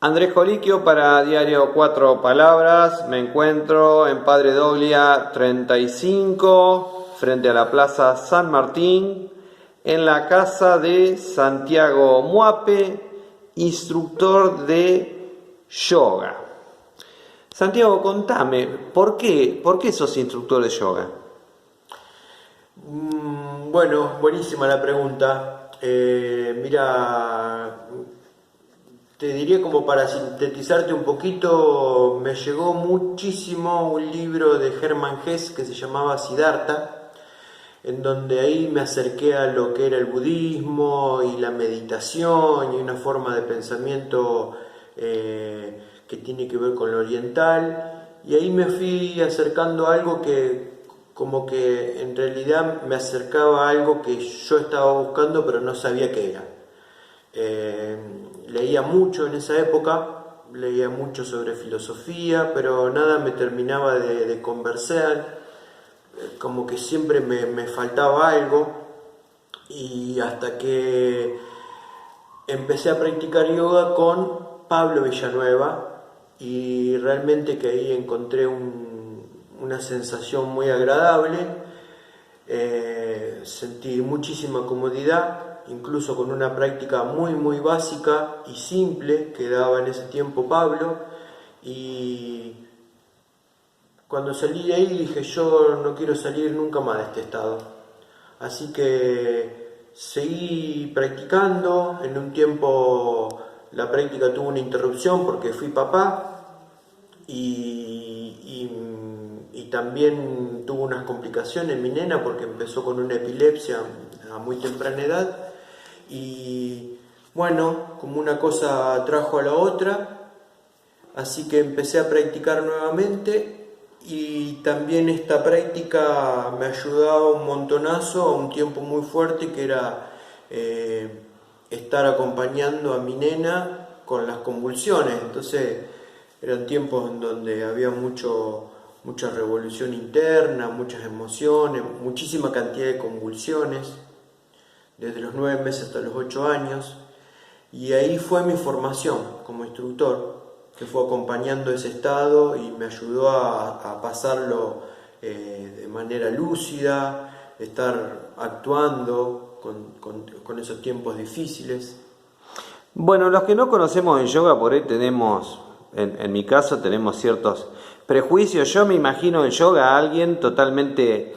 Andrés Coliquio para Diario Cuatro Palabras. Me encuentro en Padre Doglia 35, frente a la Plaza San Martín, en la casa de Santiago Muape, instructor de yoga. Santiago, contame, ¿por qué sos instructor de yoga? Bueno, buenísima la pregunta. Mira, te diría como para sintetizarte un poquito, me llegó muchísimo un libro de Hermann Hesse que se llamaba Siddhartha, en donde ahí me acerqué a lo que era el budismo y la meditación y una forma de pensamiento que tiene que ver con lo oriental, y ahí me fui acercando a algo que como que en realidad me acercaba a algo que yo estaba buscando pero no sabía qué era. Leía mucho en esa época, leía mucho sobre filosofía, pero nada me terminaba de convencer, como que siempre me faltaba algo, y hasta que empecé a practicar yoga con Pablo Villanueva, y realmente que ahí encontré una sensación muy agradable. Sentí muchísima comodidad, incluso con una práctica muy básica y simple que daba en ese tiempo Pablo, y cuando salí de ahí dije: yo no quiero salir nunca más de este estado. Así que seguí practicando. En un tiempo la práctica tuvo una interrupción porque fui papá, y también tuvo unas complicaciones mi nena porque empezó con una epilepsia a muy temprana edad. Y bueno, como una cosa trajo a la otra, así que empecé a practicar nuevamente, y también esta práctica me ayudaba un montonazo a un tiempo muy fuerte que era estar acompañando a mi nena con las convulsiones. Entonces eran tiempos en donde había mucha revolución interna, muchas emociones, muchísima cantidad de convulsiones, desde los 9 meses hasta los 8 años. Y ahí fue mi formación como instructor, que fue acompañando ese estado y me ayudó a pasarlo de manera lúcida, estar actuando con esos tiempos difíciles. Bueno, los que no conocemos el yoga por ahí tenemos, en mi caso tenemos ciertos prejuicios. Yo me imagino el yoga a alguien totalmente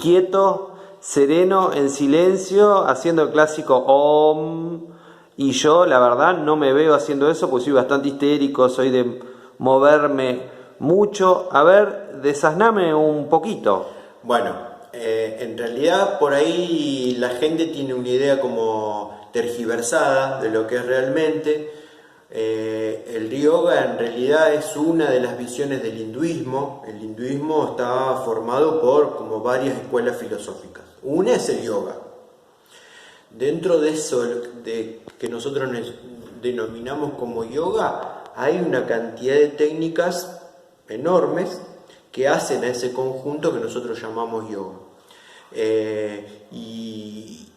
quieto, sereno, en silencio, haciendo el clásico Om. Y yo la verdad no me veo haciendo eso porque soy bastante histérico, soy de moverme mucho. A ver, desasname un poquito. Bueno, en realidad por ahí la gente tiene una idea como tergiversada de lo que es realmente. El yoga en realidad es una de las visiones del hinduismo. El hinduismo está formado por como varias escuelas filosóficas. Una es el yoga. Dentro de eso que nosotros denominamos como yoga, hay una cantidad de técnicas enormes que hacen a ese conjunto que nosotros llamamos yoga. Y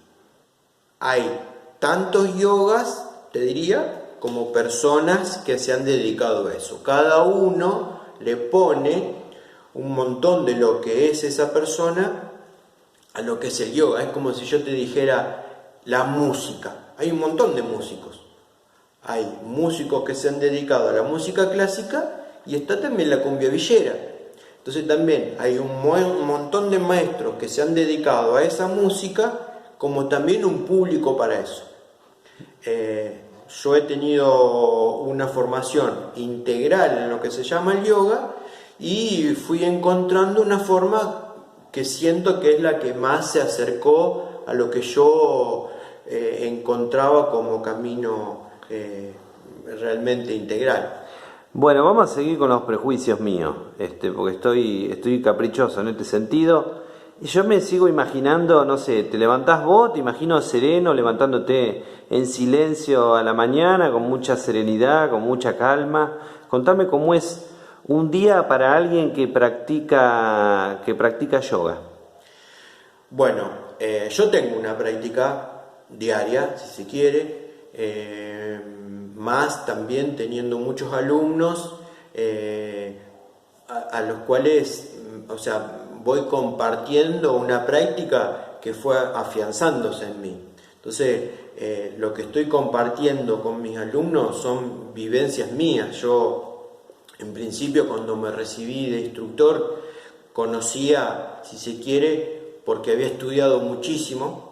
hay tantos yogas, te diría, como personas que se han dedicado a eso. Cada uno le pone un montón de lo que es esa persona a lo que es el yoga. Es como si yo te dijera la música. Hay un montón de músicos. Hay músicos que se han dedicado a la música clásica, y está también la cumbia villera. Entonces también hay un montón de maestros que se han dedicado a esa música, como también un público para eso. Yo he tenido una formación integral en lo que se llama el yoga, y fui encontrando una forma que siento que es la que más se acercó a lo que yo encontraba como camino realmente integral. Bueno, vamos a seguir con los prejuicios míos, porque estoy caprichoso en este sentido. Y yo me sigo imaginando, no sé, te levantás vos, te imagino sereno, levantándote en silencio a la mañana, con mucha serenidad, con mucha calma. Contame cómo es un día para alguien que practica yoga. Bueno, yo tengo una práctica diaria, si se quiere, más además también teniendo muchos alumnos a los cuales, o sea, voy compartiendo una práctica que fue afianzándose en mí. Entonces, lo que estoy compartiendo con mis alumnos son vivencias mías. Yo, en principio, cuando me recibí de instructor, conocía, si se quiere, porque había estudiado muchísimo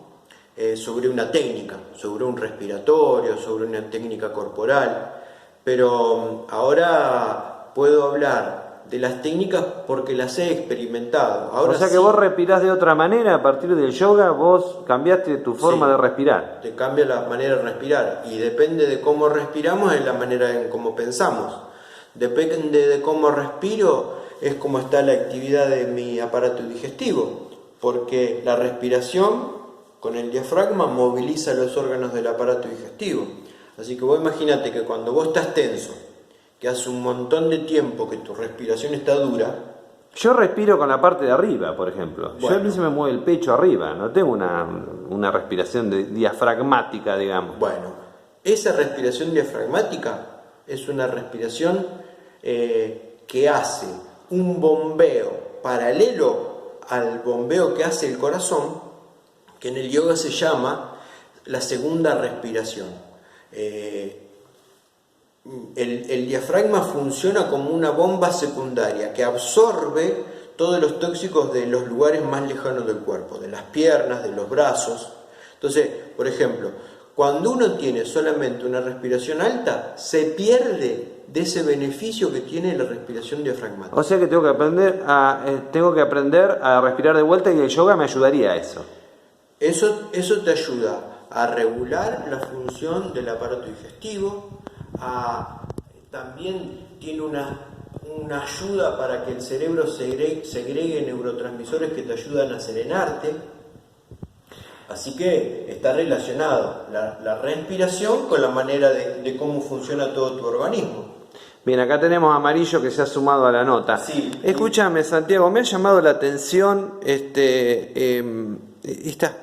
sobre una técnica, sobre un respiratorio, sobre una técnica corporal, pero ahora puedo hablar de las técnicas porque las he experimentado. Ahora O sea que sí, vos respirás de otra manera a partir del yoga, vos cambiaste tu forma sí, de respirar. te cambia la manera de respirar y depende de cómo respiramos es la manera en cómo pensamos. Depende de cómo respiro es cómo está la actividad de mi aparato digestivo, porque la respiración con el diafragma moviliza los órganos del aparato digestivo. Así que vos imagínate que cuando vos estás tenso, que hace un montón de tiempo que tu respiración está dura. Yo respiro con la parte de arriba, por ejemplo. Yo a mí se me mueve el pecho arriba, no tengo una respiración diafragmática, digamos. Bueno, esa respiración diafragmática es una respiración que hace un bombeo paralelo al bombeo que hace el corazón, que en el yoga se llama la segunda respiración. El diafragma funciona como una bomba secundaria que absorbe todos los tóxicos de los lugares más lejanos del cuerpo, de las piernas, de los brazos. Entonces, por ejemplo, cuando uno tiene solamente una respiración alta, se pierde de ese beneficio que tiene la respiración diafragmática. O sea que tengo que aprender a respirar de vuelta y el yoga me ayudaría a eso. Eso te ayuda a regular la función del aparato digestivo, también tiene una ayuda para que el cerebro segregue neurotransmisores que te ayudan a serenarte. Así que está relacionado la respiración con la manera de cómo funciona todo tu organismo. Bien, acá tenemos a Amarillo que se ha sumado a la nota. Sí. Escúchame, Santiago, me ha llamado la atención estas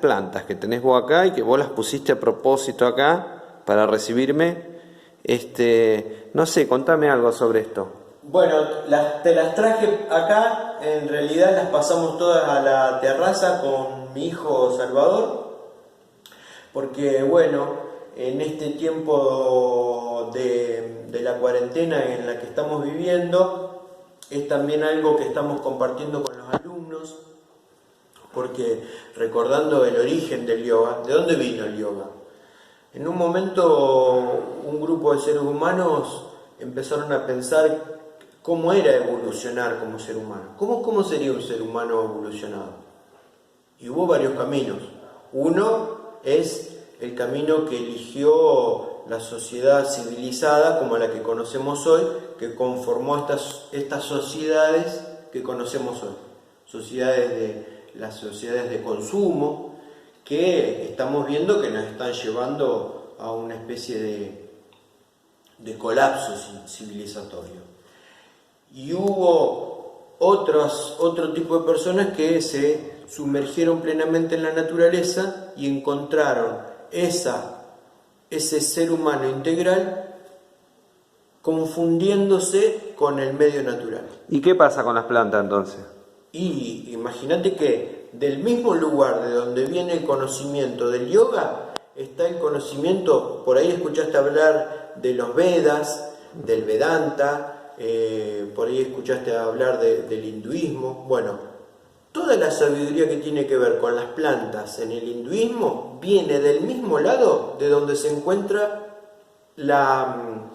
plantas que tenés vos acá y que vos las pusiste a propósito acá para recibirme. No sé, contame algo sobre esto. Bueno, te las traje acá, en realidad las pasamos todas a la terraza con mi hijo Salvador, porque bueno, en este tiempo de la cuarentena en la que estamos viviendo, es también algo que estamos compartiendo con los alumnos, porque recordando el origen del yoga, ¿de dónde vino el yoga? En un momento un grupo de seres humanos empezaron a pensar cómo era evolucionar como ser humano. ¿Cómo sería un ser humano evolucionado? Y hubo varios caminos. Uno es el camino que eligió la sociedad civilizada como la que conocemos hoy, que conformó estas sociedades que conocemos hoy. Las sociedades de consumo, que estamos viendo que nos están llevando a una especie de colapso civilizatorio. Y hubo otro tipo de personas que se sumergieron plenamente en la naturaleza y encontraron ese ser humano integral confundiéndose con el medio natural. ¿Y qué pasa con las plantas entonces? Y imagínate que del mismo lugar de donde viene el conocimiento del yoga, está el conocimiento, por ahí escuchaste hablar de los Vedas, del Vedanta, por ahí escuchaste hablar del hinduismo. Bueno, toda la sabiduría que tiene que ver con las plantas en el hinduismo viene del mismo lado de donde se encuentra la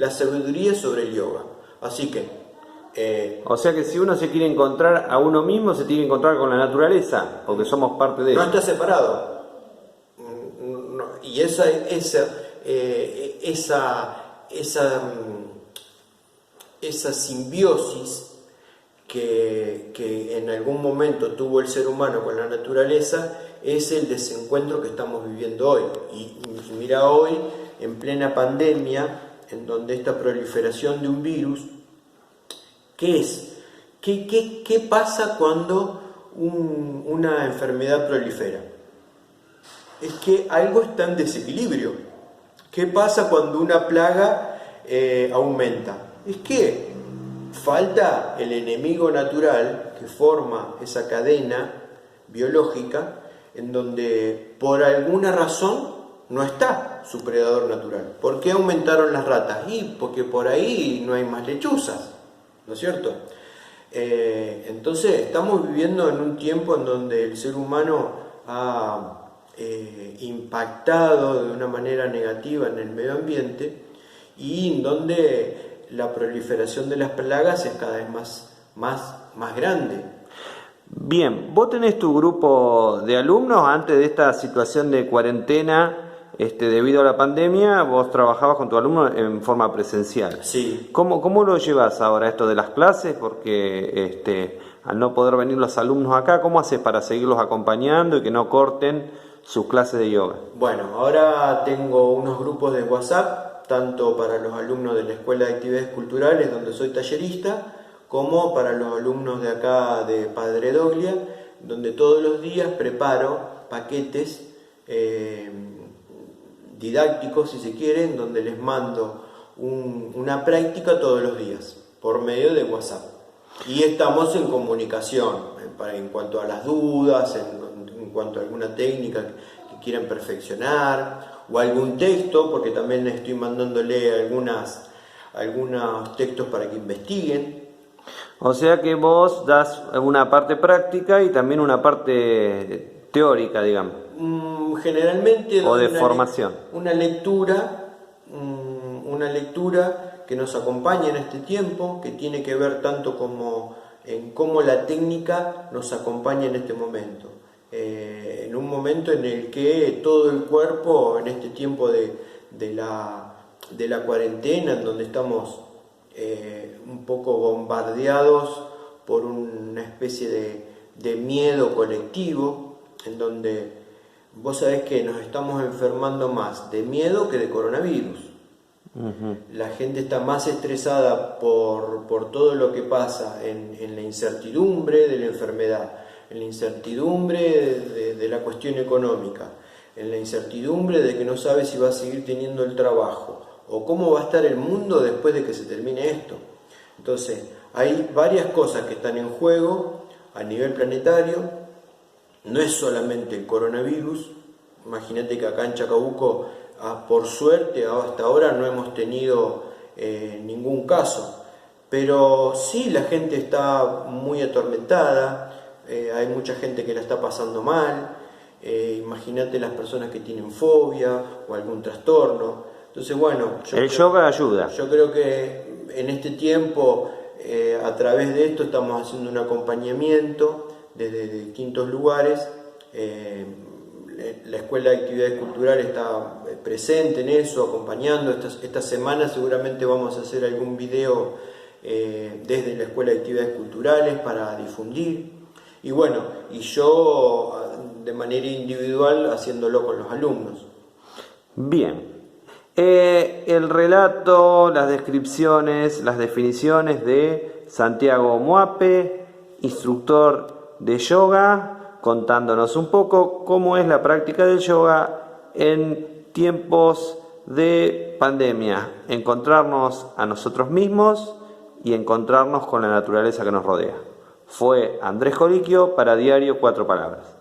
sabiduría sobre el yoga. Así que o sea que si uno se quiere encontrar a uno mismo, se tiene que encontrar con la naturaleza, porque somos parte de no ella. está separado. Y esa simbiosis que en algún momento tuvo el ser humano con la naturaleza es el desencuentro que estamos viviendo hoy. Y mira hoy, en plena pandemia, en donde esta proliferación de un virus, ¿qué es? ¿Qué pasa cuando una enfermedad prolifera? Es que algo está en desequilibrio. ¿Qué pasa cuando una plaga aumenta. Es que falta el enemigo natural que forma esa cadena biológica en donde por alguna razón no está su predador natural. ¿Por qué aumentaron las ratas? Y porque por ahí no hay más lechuzas, ¿no es cierto? Entonces estamos viviendo en un tiempo en donde el ser humano ha impactado de una manera negativa en el medio ambiente y en donde la proliferación de las plagas es cada vez más grande. Bien, vos tenés tu grupo de alumnos antes de esta situación de cuarentena, debido a la pandemia, vos trabajabas con tu alumno en forma presencial. Sí. ¿Cómo lo llevas ahora esto de las clases? Porque al no poder venir los alumnos acá, ¿cómo haces para seguirlos acompañando y que no corten sus clases de yoga? Bueno, ahora tengo unos grupos de WhatsApp, tanto para los alumnos de la Escuela de Actividades Culturales, donde soy tallerista, como para los alumnos de acá de Padre Doglia, donde todos los días preparo paquetes didácticos, si se quieren, donde les mando una práctica todos los días, por medio de WhatsApp. Y estamos en comunicación en cuanto a las dudas, en cuanto a alguna técnica que quieran perfeccionar, o algún texto, porque también estoy mandándole algunos textos para que investiguen. O sea que vos das una parte práctica y también una parte teórica, digamos. Generalmente o de formación. Una lectura que nos acompaña en este tiempo, que tiene que ver tanto como en cómo la técnica nos acompaña en este momento. En un momento en el que todo el cuerpo, en este tiempo de la cuarentena, en donde estamos un poco bombardeados por una especie de miedo colectivo, en donde vos sabés que nos estamos enfermando más de miedo que de coronavirus. Uh-huh. La gente está más estresada por todo lo que pasa en la incertidumbre de la enfermedad, en la incertidumbre de la cuestión económica, en la incertidumbre de que no sabe si va a seguir teniendo el trabajo o cómo va a estar el mundo después de que se termine esto. Entonces, hay varias cosas que están en juego a nivel planetario. No es solamente el coronavirus. Imagínate que acá en Chacabuco, por suerte, hasta ahora no hemos tenido ningún caso. Pero sí, la gente está muy atormentada, hay mucha gente que la está pasando mal. Imagínate las personas que tienen fobia o algún trastorno. Entonces, bueno, el yoga ayuda. Yo creo que en este tiempo, a través de esto, estamos haciendo un acompañamiento desde distintos lugares. La Escuela de Actividades Culturales está presente en eso, acompañando. Esta semana seguramente vamos a hacer algún video desde la Escuela de Actividades Culturales para difundir. Y bueno, y yo de manera individual haciéndolo con los alumnos. Bien. El relato, las descripciones, las definiciones de Santiago Muape, instructor de yoga, contándonos un poco cómo es la práctica del yoga en tiempos de pandemia, encontrarnos a nosotros mismos y encontrarnos con la naturaleza que nos rodea. Fue Andrés Coliquio para Diario 4 Palabras.